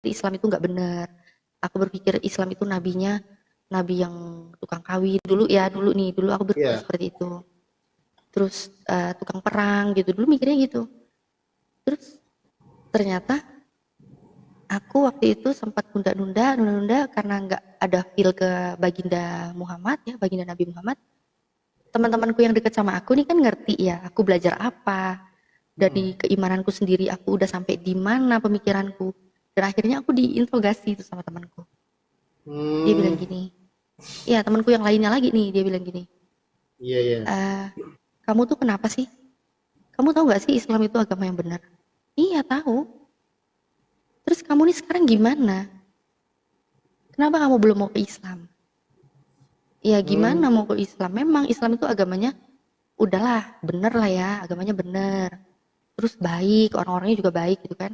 Islam itu nggak benar. Aku berpikir Islam itu nabinya nabi yang tukang kawin dulu ya, dulu aku berpikir Iya. seperti itu. Terus tukang perang gitu, dulu mikirnya gitu. Terus ternyata aku waktu itu sempat nunda karena nggak ada feel ke baginda Muhammad ya, baginda Nabi Muhammad. Teman-temanku yang deket sama aku nih kan ngerti ya, aku belajar apa, Mm-mm. dari keimananku sendiri aku udah sampai di mana pemikiranku. Dan akhirnya aku diinterogasi itu sama temanku. Dia bilang Hmm, gini, ya temanku yang lainnya lagi nih, dia bilang gini, iya iya. "Eh, kamu tuh kenapa sih? Kamu tahu nggak sih Islam itu agama yang benar?" Iya tahu. Terus kamu nih sekarang gimana? Kenapa kamu belum mau ke Islam? Ya gimana Hmm, mau ke Islam? Memang Islam itu agamanya udahlah bener lah ya, agamanya bener. Terus baik, orang-orangnya juga baik gitu kan.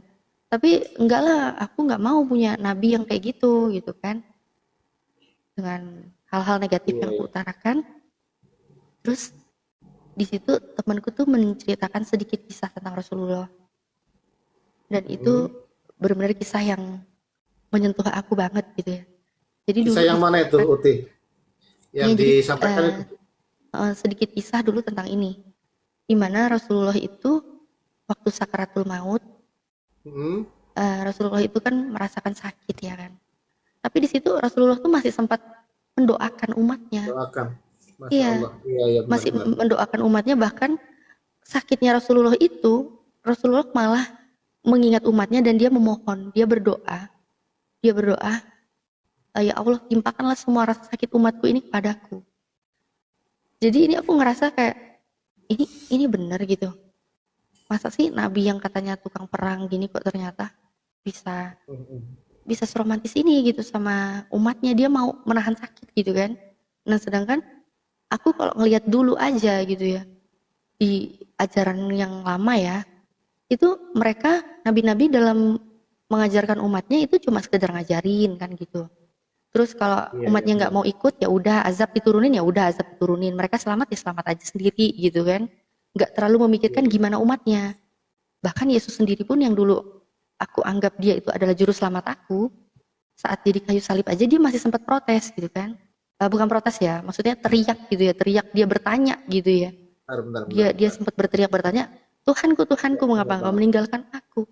Tapi enggak lah, aku nggak mau punya nabi yang kayak gitu kan. Dengan hal-hal negatif iya yang aku iya. utarakan. Terus di situ temanku tuh menceritakan sedikit kisah tentang Rasulullah. Dan itu Mm-mm. benar-benar kisah yang menyentuh aku banget gitu ya. Jadi dulu Kisah yang mana itu, diceritakan, Uti? Yang ya jadi disampaikan eh, itu? sedikit kisah dulu tentang ini. Di mana Rasulullah itu waktu sakaratul maut, Mm-mm. Rasulullah itu kan merasakan sakit ya kan. Tapi di situ Rasulullah tuh masih sempat mendoakan umatnya. Doakan. Masya Iya, Allah. Iya iya masih benar-benar. mendoakan umatnya, bahkan sakitnya Rasulullah itu Rasulullah malah mengingat umatnya dan dia memohon, dia berdoa, ya Allah timpakanlah semua rasa sakit umatku ini kepadaku. Jadi ini aku ngerasa kayak ini benar gitu. Masa sih Nabi yang katanya tukang perang gini kok ternyata bisa Mm-mm. bisa seromantis ini gitu sama umatnya, dia mau menahan sakit gitu kan. Nah sedangkan aku kalau ngelihat dulu aja gitu ya, di ajaran yang lama ya, itu mereka nabi-nabi dalam mengajarkan umatnya itu cuma sekedar ngajarin kan gitu. Terus kalau Iya iya umatnya nggak benar. mau ikut ya udah azab diturunin, ya udah azab diturunin. Mereka selamat ya selamat aja sendiri gitu kan. Nggak terlalu Iya memikirkan iya. gimana umatnya. Bahkan Yesus sendiri pun yang dulu aku anggap dia itu adalah juru selamat aku, saat jadi kayu salib aja dia masih sempat protes gitu kan. Bukan protes ya, maksudnya teriak gitu ya, teriak, dia bertanya gitu ya. Benar benar benar Dia benar. sempat berteriak bertanya, Tuhanku Ya, Tuhanku benar mengapa engkau banget. meninggalkan aku?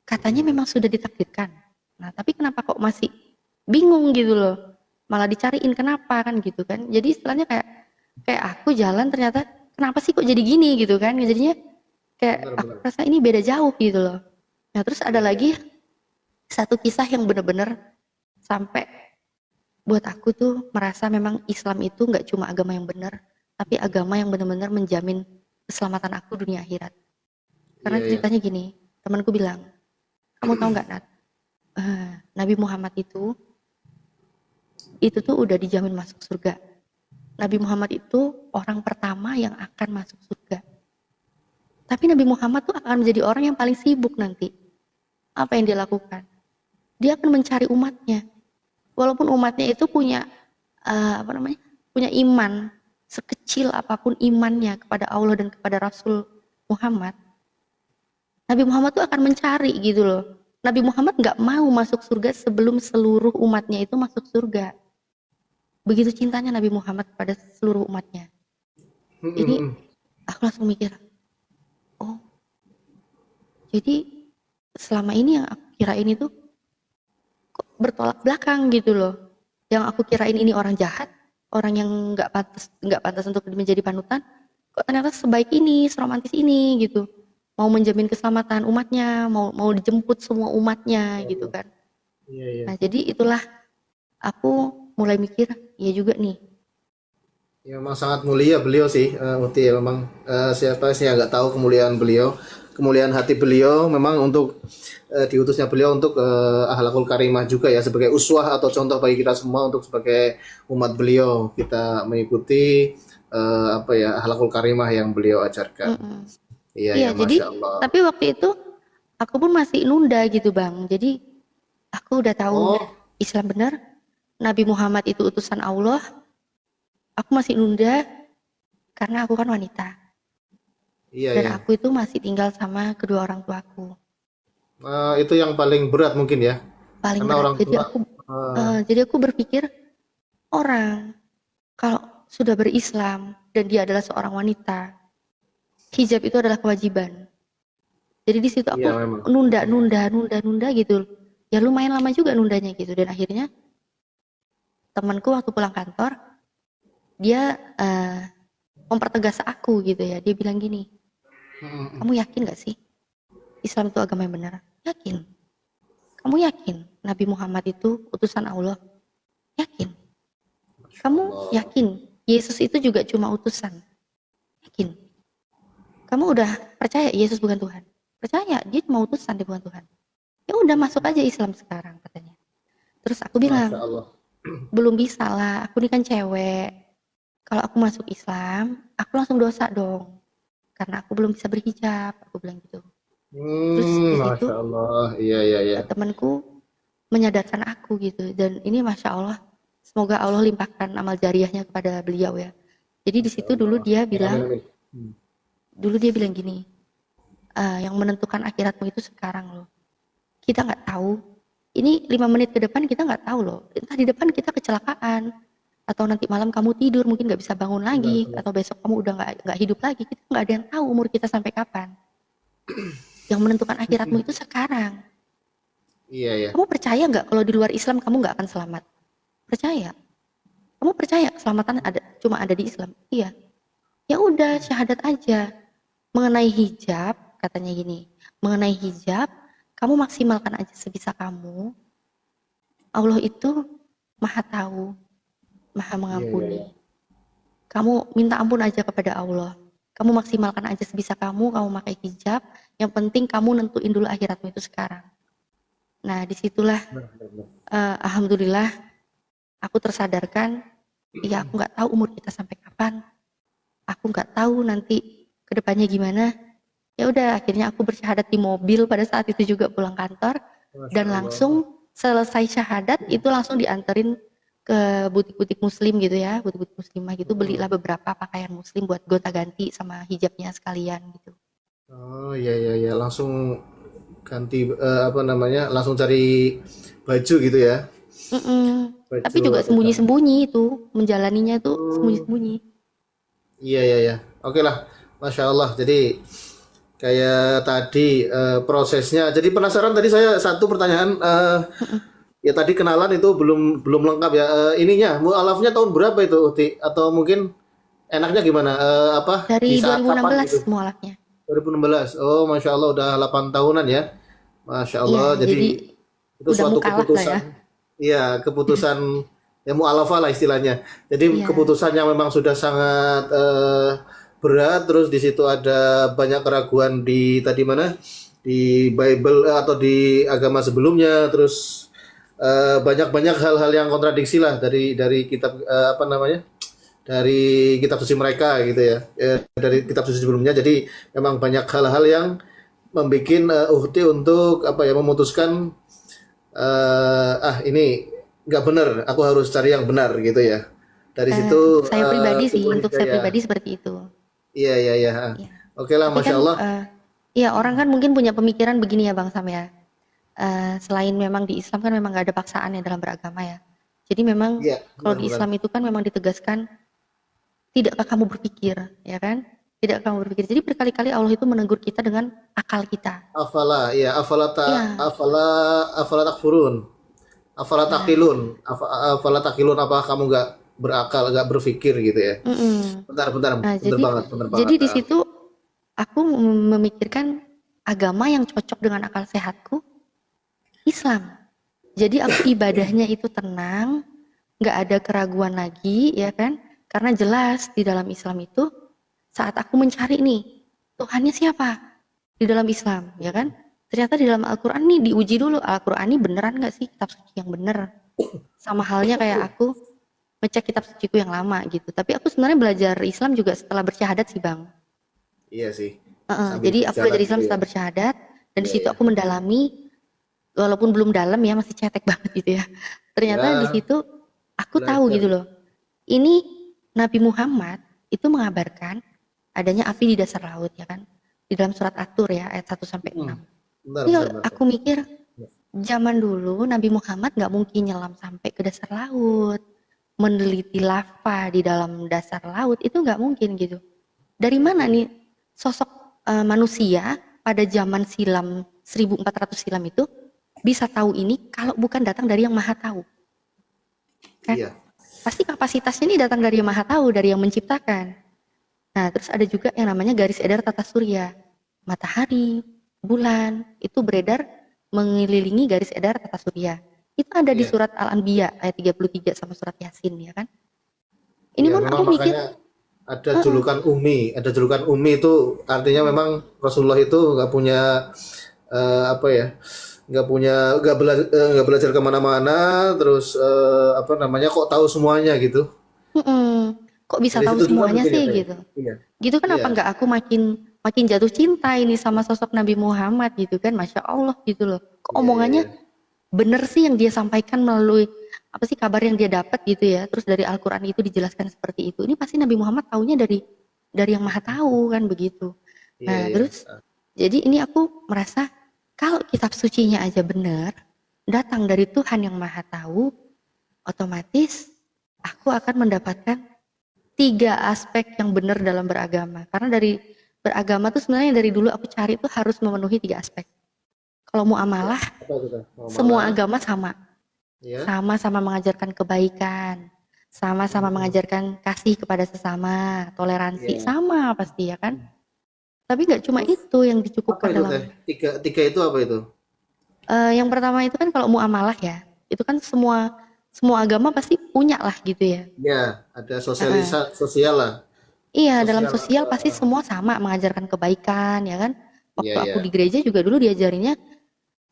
Katanya Mm-mm. memang sudah ditakdirkan. Nah, tapi kenapa kok masih bingung gitu loh? Malah dicariin kenapa kan gitu kan. Jadi istilahnya kayak kayak aku jalan ternyata kenapa sih kok jadi gini gitu kan. Jadinya kayak Benar aku benar. rasa ini beda jauh gitu loh. Nah, terus ada Iya iya. lagi satu kisah yang bener-bener sampai buat aku tuh merasa memang Islam itu nggak cuma agama yang benar, tapi agama yang benar-benar menjamin keselamatan aku dunia akhirat. Karena Iya iya. ceritanya gini, temanku bilang, kamu tahu nggak Nat, Nabi Muhammad itu tuh udah dijamin masuk surga. Nabi Muhammad itu orang pertama yang akan masuk surga. Tapi Nabi Muhammad tuh akan menjadi orang yang paling sibuk nanti. Apa yang dia lakukan? Dia akan mencari umatnya. Walaupun umatnya itu punya apa namanya? Punya iman sekecil apapun imannya kepada Allah dan kepada Rasul Muhammad, Nabi Muhammad tuh akan mencari gitu loh. Nabi Muhammad nggak mau masuk surga sebelum seluruh umatnya itu masuk surga. Begitu cintanya Nabi Muhammad pada seluruh umatnya. Ini Mm-mm. aku langsung mikir, oh jadi selama ini yang aku kirain itu kok bertolak belakang gitu loh. Yang aku kirain ini orang jahat, orang yang nggak pantas untuk menjadi panutan, kok ternyata sebaik ini, seromantis ini gitu. Mau menjamin keselamatan umatnya, mau mau dijemput semua umatnya Iya gitu iya. kan. Iya iya. Nah, jadi itulah aku mulai mikir, ya juga nih. Ya, memang sangat mulia beliau sih, Uti ya memang siapa sih yang nggak tahu kemuliaan beliau, kemuliaan hati beliau memang untuk diutusnya beliau untuk akhlakul karimah juga ya sebagai uswah atau contoh bagi kita semua untuk sebagai umat beliau kita mengikuti apa ya akhlakul karimah yang beliau ajarkan. Mm-mm. Iya Iya, ya, jadi masya Allah. tapi waktu itu aku pun masih nunda gitu Bang. Jadi aku udah tahu Oh, Islam benar, Nabi Muhammad itu utusan Allah, aku masih nunda karena aku kan wanita iya dan ya. aku itu masih tinggal sama kedua orang tuaku. Itu yang paling berat mungkin ya, paling karena berat. orang tua. eh, Jadi aku berpikir orang kalau sudah berislam dan dia adalah seorang wanita, hijab itu adalah kewajiban. Jadi di situ iya aku memang. nunda gitu. Ya lumayan lama juga nundanya gitu. Dan akhirnya temanku waktu pulang kantor, dia mempertegas aku gitu ya. Dia bilang gini, Mm-mm. kamu yakin gak sih Islam itu agama yang benar? Yakin. Kamu yakin Nabi Muhammad itu utusan Allah? Yakin. Masya Kamu Allah. yakin Yesus itu juga cuma utusan? Yakin. Kamu udah percaya Yesus bukan Tuhan? Percaya, dia cuma utusan, dia bukan Tuhan. Ya udah masuk aja Islam sekarang katanya. Terus aku Masya bilang, Allah. belum bisa lah, aku ini kan cewek. Kalau aku masuk Islam, aku langsung dosa dong. Karena aku belum bisa berhijab, aku bilang gitu. Terus di Masya situ Allah. Iya, iya, iya. temanku menyadarkan aku gitu. Dan ini Masya Allah, semoga Allah limpahkan amal jariahnya kepada beliau ya. Jadi di Masya situ Allah. Amin, amin. dulu dia bilang gini, yang menentukan akhiratmu itu sekarang loh. Kita nggak tahu. Ini 5 menit ke depan kita nggak tahu loh. Entah di depan kita kecelakaan atau nanti malam kamu tidur mungkin nggak bisa bangun Benar, lagi benar. atau besok kamu udah nggak hidup lagi. Kita nggak ada yang tahu umur kita sampai kapan. Yang menentukan akhiratmu itu sekarang. Iya, iya. Kamu percaya nggak kalau di luar Islam kamu nggak akan selamat? Percaya? Kamu percaya keselamatan ada cuma ada di Islam? Iya. Ya udah syahadat aja. Mengenai hijab katanya gini. Mengenai hijab kamu maksimalkan aja sebisa kamu. Allah itu maha tahu, maha Iya, iya, iya. mengampuni. Kamu minta ampun aja kepada Allah. Kamu maksimalkan aja sebisa kamu pakai hijab. Yang penting kamu nentuin dulu akhiratmu itu sekarang. Nah, disitulah Benar, benar, benar. alhamdulillah aku tersadarkan, ya aku nggak tahu umur kita sampai kapan. Aku nggak tahu nanti kedepannya gimana. Ya udah, akhirnya aku bersyahadat di mobil pada saat itu juga pulang kantor Masya dan Allah. langsung selesai syahadat itu langsung dianterin ke butik-butik muslim gitu ya, butik-butik muslimah gitu, belilah Mm. beberapa pakaian muslim buat gonta-ganti sama hijabnya sekalian gitu. Oh, iya, iya, iya. Langsung ganti apa namanya? Langsung cari baju gitu ya. Mm-mm. Tapi Baju juga atau celana. sembunyi-sembunyi itu, menjalaninya tuh Hmm. sembunyi-sembunyi. Iya, iya, iya. Oke lah. Masya Allah. Jadi kayak tadi prosesnya. Jadi penasaran tadi saya satu pertanyaan. Ya tadi kenalan itu belum belum lengkap ya. Ininya mualafnya tahun berapa itu, Uti? Atau mungkin enaknya gimana? Apa Dari di saat kapan 2016 gitu? mualafnya. 2016. Oh, Masya Allah udah 8 tahunan ya. Masya Iya, Allah. jadi Jadi itu udah suatu mukalaf lah ya. keputusan. Iya, keputusan ya mualafah lah istilahnya. Jadi Iya. keputusan yang memang sudah sangat berat. Terus di situ ada banyak keraguan di tadi mana? Di Bible atau di agama sebelumnya. Terus banyak-banyak hal-hal yang kontradiksi lah dari kitab apa namanya? Dari kitab suci mereka gitu ya. Dari kitab suci sebelumnya. Jadi memang banyak hal-hal yang membuat Uhti untuk apa ya memutuskan ini nggak benar, aku harus cari yang benar gitu ya. Dari situ Saya pribadi sih, timbul untuk saya hidayah. pribadi seperti itu. Iya, iya, iya. Iya. Oke lah, Tapi Masya kan, Allah. ya orang kan mungkin punya pemikiran begini ya Bang Sam ya. Selain memang di Islam kan memang nggak ada paksaan ya dalam beragama ya. Jadi memang Iya, kalau di benar-benar. Islam itu kan memang ditegaskan tidakkah kamu berpikir, ya kan? Tidak kamu berpikir. Jadi berkali-kali Allah itu menegur kita dengan akal kita. Afala, iya, Iya, afala takfurun, afala nah, takilun, afala takilun, apa kamu nggak berakal, nggak berpikir gitu ya. mm-mm. Bentar, bentar, Nah, bener banget, bener jadi banget. di situ aku memikirkan agama yang cocok dengan akal sehatku, Islam. Jadi aku ibadahnya itu tenang, nggak ada keraguan lagi, ya kan? Karena jelas di dalam Islam itu saat aku mencari nih Tuhannya siapa di dalam Islam, ya kan? Ternyata di dalam Al-Quran nih diuji dulu Al-Quran ini beneran nggak sih kitab suci yang bener? Sama halnya kayak aku ngecek kitab suciku yang lama gitu. Tapi aku sebenarnya belajar Islam juga setelah bersyahadat sih bang. Iya sih, sambil Jadi aku berjalan belajar gitu Islam ya. setelah bersyahadat dan di Iya, situ iya. aku mendalami walaupun belum dalam ya masih cetek banget gitu ya. Ternyata di Ya, situ aku tahu belajar. gitu loh. Ini Nabi Muhammad itu mengabarkan adanya api di dasar laut ya kan. Di dalam surat At-Tur ya ayat 1 sampai Hmm. 6. Benar, Ini benar, benar. aku mikir zaman dulu Nabi Muhammad nggak mungkin nyelam sampai ke dasar laut, meneliti lava di dalam dasar laut itu nggak mungkin gitu. Dari mana nih sosok manusia pada zaman silam 1400 silam itu bisa tahu ini kalau bukan datang dari yang maha tahu, kan? Iya, Pasti kapasitasnya ini datang dari yang maha tahu, dari yang menciptakan. Nah, terus ada juga yang namanya garis edar tata surya. Matahari, bulan, itu beredar mengelilingi garis edar tata surya. Itu ada di iya, surat Al-Anbiya ayat 33 sama surat Yasin, ya kan? Ini iya. pun Memang aku mikir, makanya ada julukan Umi. Ada julukan Umi itu artinya memang Rasulullah itu nggak punya apa ya? Nggak belajar kemana-mana. Terus apa namanya? Kok tahu semuanya gitu? kok bisa Dari tahu situ juga semuanya mungkin ya, sih Teh. gitu. Iya, Gitu iya, kenapa nggak aku makin makin jatuh cinta ini sama sosok Nabi Muhammad gitu kan, Masya Allah gitu loh. Kok iya, iya, omongannya iya. bener sih yang dia sampaikan melalui apa sih kabar yang dia dapat gitu ya, terus dari Al-Quran itu dijelaskan seperti itu, ini pasti Nabi Muhammad taunya dari yang maha tahu kan begitu. Iya, Nah iya. terus jadi ini aku merasa kalau kitab sucinya aja benar datang dari Tuhan yang maha tahu, otomatis aku akan mendapatkan tiga aspek yang benar dalam beragama, karena dari beragama tuh sebenarnya dari dulu aku cari tuh harus memenuhi tiga aspek. Kalau Iya. muamalah, Apa itu, Teh? semua Muamalah. agama sama, Iya. sama-sama mengajarkan kebaikan, sama-sama Mm-mm. mengajarkan kasih kepada sesama, toleransi, Iya. sama pasti ya kan. Tapi nggak cuma Terus itu yang apa dicukupkan itu, Teh? dalam. Tiga, tiga itu apa itu? Yang pertama itu kan kalau muamalah ya, itu kan semua semua agama pasti punya lah gitu ya. Ya, ada Heeh. sosial lah. Iya, dalam Sosial. sosial pasti semua sama mengajarkan kebaikan ya kan. Iya, Waktu aku iya. di gereja juga dulu diajarinnya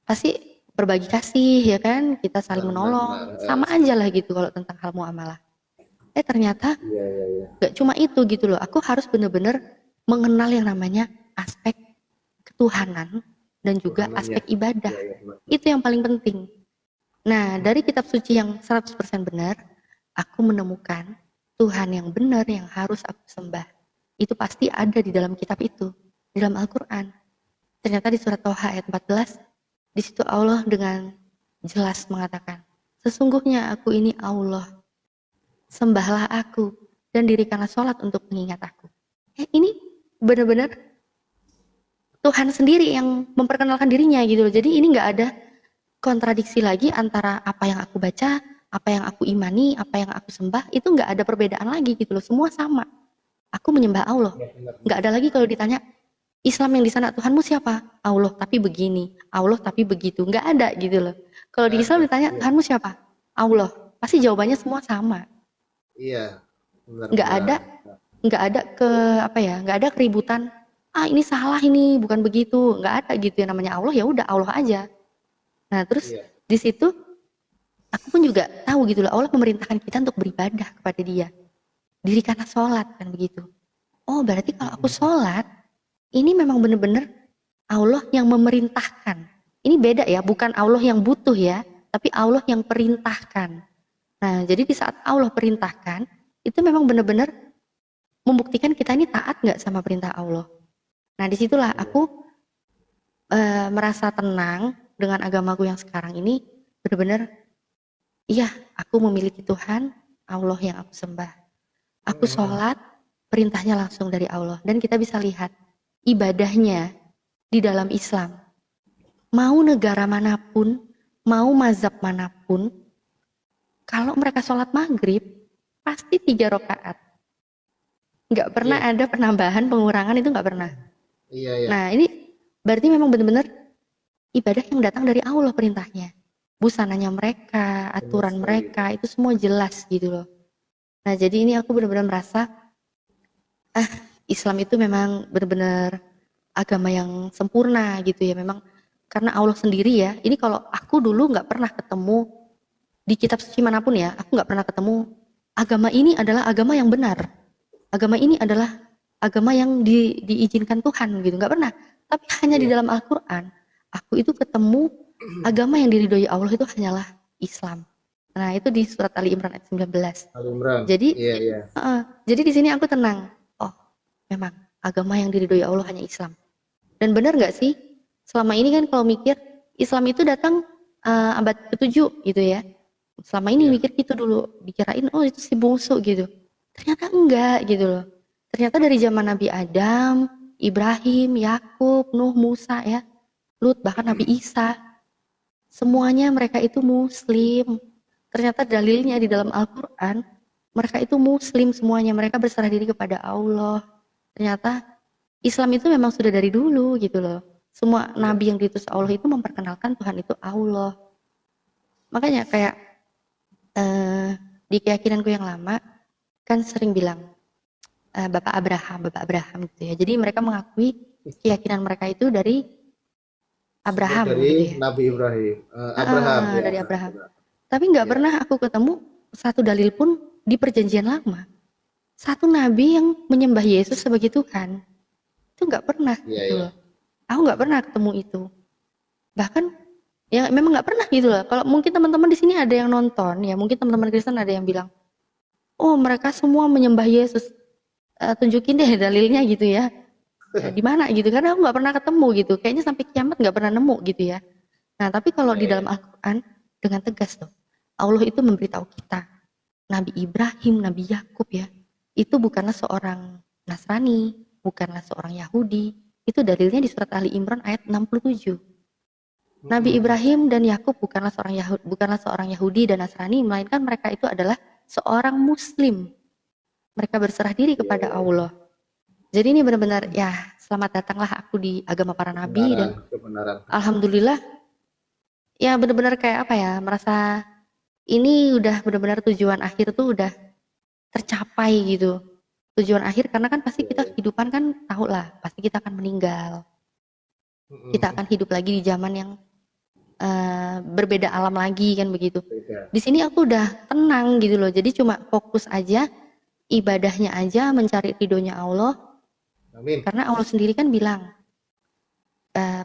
pasti berbagi kasih ya kan, kita saling Benar, benar, menolong, benar. sama aja lah gitu kalau tentang hal muamalah. Ternyata Iya, iya, iya. gak cuma itu gitu loh, aku harus bener-bener mengenal yang namanya aspek ketuhanan dan juga Tuhanannya. aspek ibadah. Iya, iya, benar, benar. Itu yang paling penting. Nah, dari kitab suci yang 100% benar, aku menemukan Tuhan yang benar yang harus aku sembah. Itu pasti ada di dalam kitab itu, di dalam Al-Quran. Ternyata di surat Toha ayat 14, di situ Allah dengan jelas mengatakan, sesungguhnya aku ini Allah, sembahlah aku dan dirikanlah sholat untuk mengingat aku. Ini benar-benar Tuhan sendiri yang memperkenalkan dirinya gitu loh. Jadi ini nggak ada kontradiksi lagi antara apa yang aku baca, apa yang aku imani, apa yang aku sembah, itu nggak ada perbedaan lagi gitu loh. Semua sama. Aku menyembah Allah. Iya, benar, Nggak benar. ada lagi kalau ditanya, Islam yang di sana Tuhanmu siapa? Allah tapi begini, Allah tapi begitu. Nggak ada gitu loh. Kalau Nggak di Islam ada. ditanya, Iya. Tuhanmu siapa? Allah. Pasti jawabannya semua sama. Iya, benar, Nggak benar. ada nggak ada ke apa ya, nggak ada keributan. Ah ini salah ini, bukan begitu. Nggak ada gitu yang namanya Allah, ya udah Allah aja. Nah terus Iya. di situ aku pun juga tahu gitu loh, Allah memerintahkan kita untuk beribadah kepada Dia. Dirikanlah sholat kan begitu. Oh berarti kalau aku sholat, ini memang benar-benar Allah yang memerintahkan. Ini beda ya, bukan Allah yang butuh ya, tapi Allah yang perintahkan. Nah jadi di saat Allah perintahkan, itu memang benar-benar membuktikan kita ini taat nggak sama perintah Allah. Nah disitulah Iya. aku merasa tenang dengan agamaku yang sekarang ini, benar-benar iya, aku memiliki Tuhan, Allah yang aku sembah. Aku Mm-mm. sholat, perintahnya langsung dari Allah. Dan kita bisa lihat ibadahnya di dalam Islam. Mau negara manapun, mau mazhab manapun, kalau mereka sholat maghrib, pasti 3 rakaat. Nggak pernah Iya, ada penambahan, pengurangan, itu nggak pernah. iya, iya. Nah ini berarti memang benar-benar ibadah yang datang dari Allah perintahnya. Busananya mereka, Benar aturan sekali. mereka, itu semua jelas gitu loh. Nah jadi ini aku benar-benar merasa Islam itu memang benar-benar agama yang sempurna gitu ya, memang karena Allah sendiri ya. Ini kalau aku dulu nggak pernah ketemu di kitab suci manapun ya, aku nggak pernah ketemu agama ini adalah agama yang benar, agama ini adalah agama yang diizinkan Tuhan gitu, nggak pernah. Tapi hanya di Iya. dalam Al-Quran aku itu ketemu agama yang diridhoi Allah itu hanyalah Islam. Nah itu di surat Ali Imran ayat 19. Al Imran. Jadi Iya, iya. jadi di sini aku tenang. Oh, memang agama yang diridhoi Allah hanya Islam. Dan benar nggak sih? Selama ini kan kalau mikir Islam itu datang abad ke-7 gitu ya. Selama ini Iya. mikir gitu dulu, dikirain oh itu si bungsu gitu. Ternyata enggak gitu loh. Ternyata dari zaman Nabi Adam, Ibrahim, Yakub, Nuh, Musa ya, Lut, bahkan Nabi Isa, semuanya mereka itu muslim. Ternyata dalilnya di dalam Al-Quran, mereka itu muslim semuanya, mereka berserah diri kepada Allah. Ternyata Islam itu memang sudah dari dulu gitu loh. Semua Iya. nabi yang diutus Allah itu memperkenalkan Tuhan itu Allah. Makanya kayak di keyakinanku yang lama kan sering bilang Bapak Abraham gitu ya. Jadi mereka mengakui keyakinan mereka itu dari Abraham Dari gitu ya. Nabi Ibrahim, Abraham ya. Dari Abraham. Tapi nggak Iya. pernah aku ketemu satu dalil pun di Perjanjian Lama. Satu nabi yang menyembah Yesus sebagai Tuhan. Itu nggak pernah Iya, gitu iya. loh. Aku nggak pernah ketemu itu. Bahkan ya memang nggak pernah gitu loh. Kalau mungkin teman-teman di sini ada yang nonton, ya mungkin teman-teman Kristen ada yang bilang, oh mereka semua menyembah Yesus. Tunjukin deh dalilnya gitu ya. Di mana gitu? Karena aku nggak pernah ketemu gitu. Kayaknya sampai kiamat nggak pernah nemu gitu ya. Nah tapi kalau Iya, di iya. dalam Al-Quran dengan tegas tuh, Allah itu memberitahu kita, Nabi Ibrahim, Nabi Yakub ya, itu bukanlah seorang Nasrani, bukanlah seorang Yahudi. Itu dalilnya di surat Ali Imran ayat 67. Nabi Mm-mm. Ibrahim dan Yakub bukanlah seorang Yahudi dan Nasrani, melainkan mereka itu adalah seorang Muslim. Mereka berserah diri Iya, kepada iya, iya. Allah. Jadi ini benar-benar ya selamat datanglah aku di agama para nabi Kebenaran, dan kebenaran. alhamdulillah ya benar-benar kayak apa ya merasa ini udah benar-benar tujuan akhir tuh udah tercapai gitu. Tujuan akhir karena kan pasti Iya, kita iya. kehidupan kan tahu lah pasti kita akan meninggal. Kita Mm-mm. akan hidup lagi di zaman yang berbeda alam lagi kan begitu. Beda. Di sini aku udah tenang gitu loh. Jadi cuma fokus aja ibadahnya aja mencari ridhonya Allah Amin. karena Allah sendiri kan bilang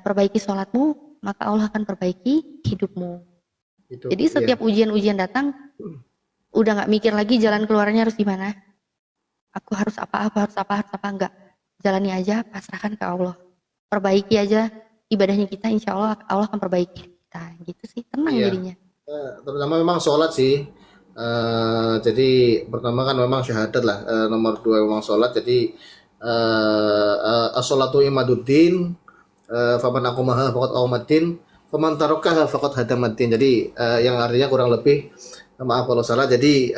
perbaiki sholatmu maka Allah akan perbaiki hidupmu. Itu Jadi ya. setiap ujian-ujian datang udah nggak mikir lagi jalan keluarnya harus gimana. Aku harus apa enggak. Jalani aja, pasrahkan ke Allah. Perbaiki aja ibadahnya kita, insya Allah Allah akan perbaiki kita. Gitu sih, tenang Iya. jadinya. Terutama memang sholat sih. Jadi pertama kan memang syahadat lah. Nomor dua memang sholat. Jadi as-sholatu imaduddin. Faman akumaha faqad awmaddin. Faman tarokaha faqad hadamaddin. Jadi yang artinya kurang lebih maaf kalau salah. Jadi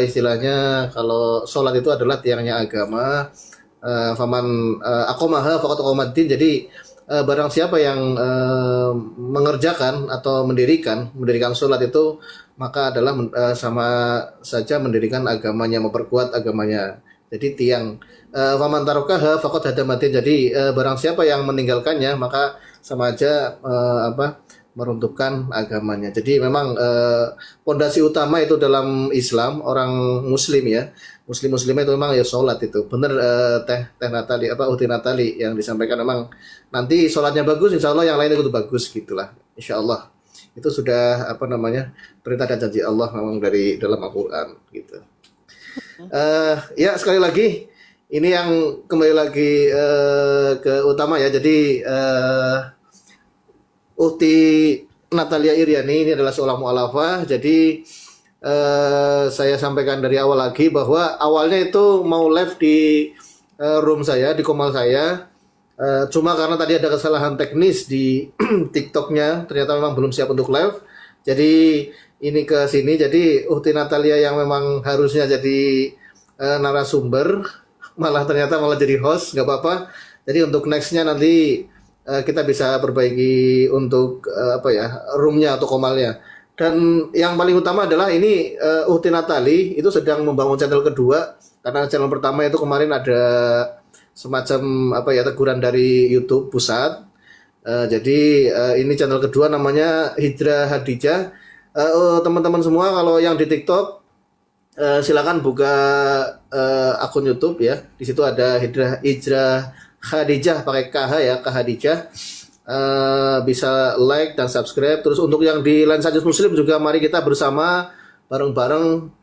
istilahnya kalau sholat itu adalah tiangnya agama. Faman akumaha faqad awmaddin. Jadi barang siapa yang mengerjakan atau mendirikan sholat itu maka adalah sama saja mendirikan agamanya, memperkuat agamanya. Jadi tiang faman tarokaha faqad hadamatin. Jadi barang siapa yang meninggalkannya maka sama aja meruntuhkan agamanya. Jadi memang pondasi utama itu dalam Islam orang Muslim ya. Muslimnya itu memang ya sholat itu. Bener teh Natali Uti Natali yang disampaikan memang nanti sholatnya bagus, insya Allah yang lain itu bagus gitulah. Insya Allah itu sudah perintah dan janji Allah memang dari dalam Al-Quran gitu. Ya sekali lagi ini yang kembali lagi ke utama ya. Jadi Uti Natalia Iriani ini adalah seorang mu'alafah. Jadi saya sampaikan dari awal lagi bahwa awalnya itu mau live di room saya, di komal saya. Cuma karena tadi ada kesalahan teknis di TikToknya, ternyata memang belum siap untuk live. Jadi ini ke sini. Jadi Uhti Natalia yang memang harusnya jadi narasumber, malah jadi host, nggak apa-apa. Jadi untuk nextnya nanti kita bisa perbaiki untuk roomnya atau komalnya. Dan yang paling utama adalah ini Uhti Natali itu sedang membangun channel kedua karena channel pertama itu kemarin ada semacam teguran dari YouTube pusat. Jadi ini channel kedua namanya Hijrah Hadijah. Teman-teman semua kalau yang di TikTok silakan buka akun YouTube ya. Di situ ada Hijrah Khadijah pakai KH ya, Kak Khadijah. Bisa like dan subscribe. Terus untuk yang di Lensa Muslim juga mari kita bersama bareng-bareng